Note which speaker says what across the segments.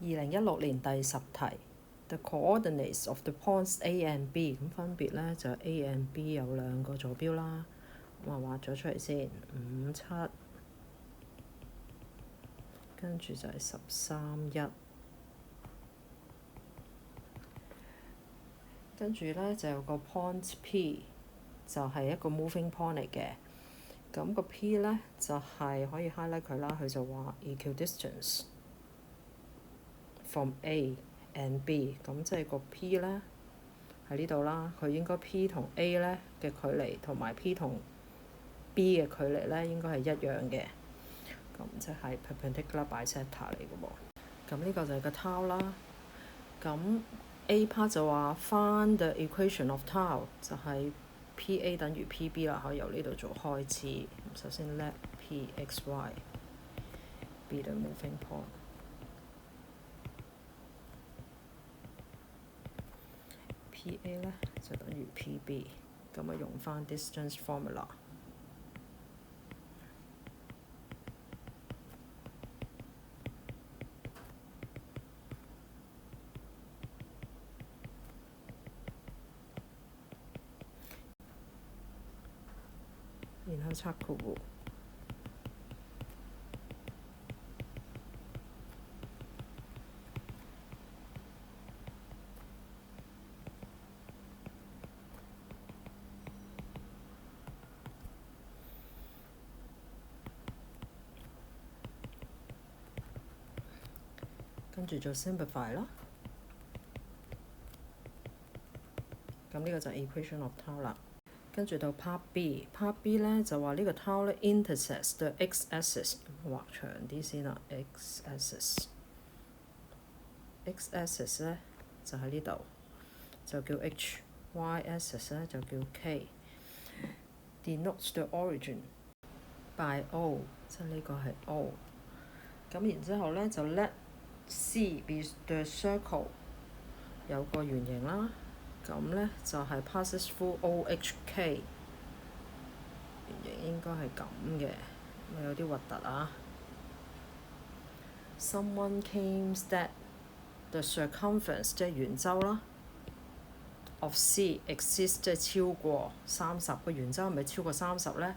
Speaker 1: 2016年第10題 The coordinates of the points A and B 咁分別咧就 A and B 有兩個坐標啦，咁啊畫咗出嚟先5、7，跟住就係13、1，跟住咧就有個 point P 就係一個 moving point 嚟嘅，咁個 P 咧就係可以 highlight 佢啦，佢就話 equidistance from A and B， 咁即係個 P 咧喺呢度啦，佢應該 P 同 A 咧嘅距離同埋 P 同 B 嘅距離咧應該係一樣嘅，咁即係 perpendicular bisector 嚟嘅喎。咁呢個就係個 tau 啦。咁 A part 就話 find the equation of tau 就係 PA 等於 PB 啦，可以由呢度做開始。咁首先 let PXY be the moving point。PA 咧就等於 PB， 咁啊用翻 distance formula。然後拆括弧，跟住做 simplify 啦。咁呢個就係 equation of tau 啦。跟住到 part B，part B 咧就話呢個 tau 咧 intersects the x-axis， 畫長啲先啦 x-axis 咧就喺呢度，就叫 h，y-axis 咧就叫 k，denotes the origin by O， 即係呢個係 O。咁然之後咧就 let C be the circle， 有個圓形啦。咁咧就係 passes through OHK， 圓形應該係咁嘅，咪有啲核突啊。Someone claims that the circumference 即係圓周啦 of C exists 即係超過30，個圓周係咪超過30咧？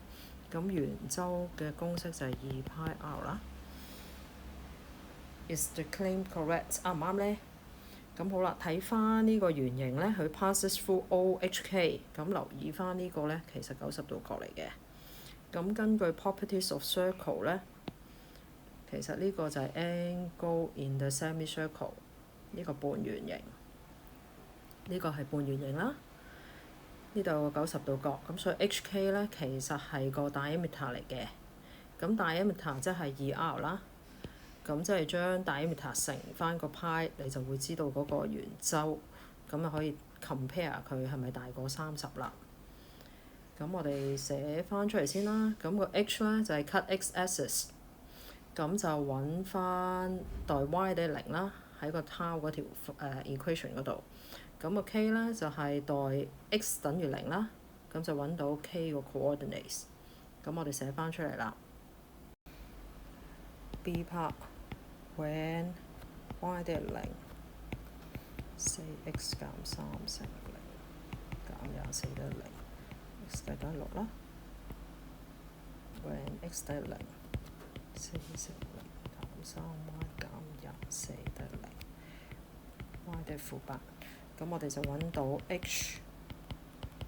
Speaker 1: 咁圓周嘅公式就係2πr啦。Is the claim correct？ 啱唔啱咧？咁好啦，睇翻呢個圓形咧，佢 passes through OHK， 咁留意翻呢個咧，其實90度角嚟嘅。咁根據 properties of circle 咧，其實呢個就係 angle in the semicircle， 呢個半圓形，呢個係半圓形啦。呢度有個90度角，咁所以 HK 咧其實係個 diameter 嚟嘅。咁 diameter 即係2r 啦。咁即係將 diameter 乘翻個派，你就會知道嗰個圓周，咁就可以 compare 佢係咪大過30啦。咁我哋寫翻出嚟先啦。咁個 h 咧就係 cut x-axis， 咁就揾翻代 y 等於0啦，喺個 tau 嗰條equation 嗰度。咁個 k 咧就係代 x 等於0啦，咁就揾到 k 個 coordinates。咁我哋寫翻出嚟啦。B part。When y 等於0， 4x 減3乘0減24等於0 ，x 等於6啦。When x 等於0， 4乘0減3y 減24等於0 ，y 等於-8。咁我哋就揾到 h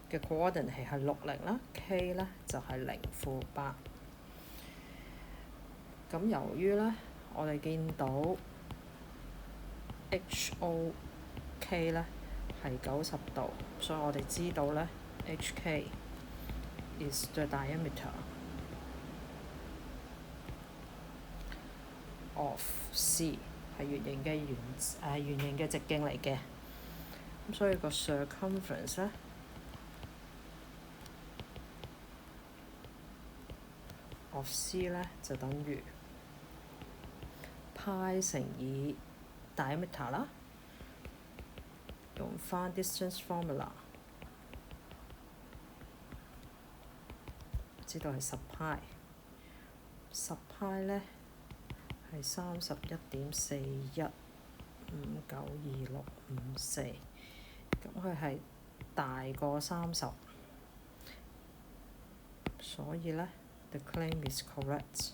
Speaker 1: 嘅 coordinate 係60啦 ，k 咧就係0-8。咁由於咧，我哋見到HOK 咧係90度，所以我哋知道咧 HK is the diameter of C， 係圓形嘅圓形嘅直徑嚟嘅。咁所以個 circumference 咧 of C 咧就等於派乘以 diameter 啦，用翻 distance formula， 知道係10π，10π咧係31.41 592,654，咁佢係大過30，所以呢 the claim is correct。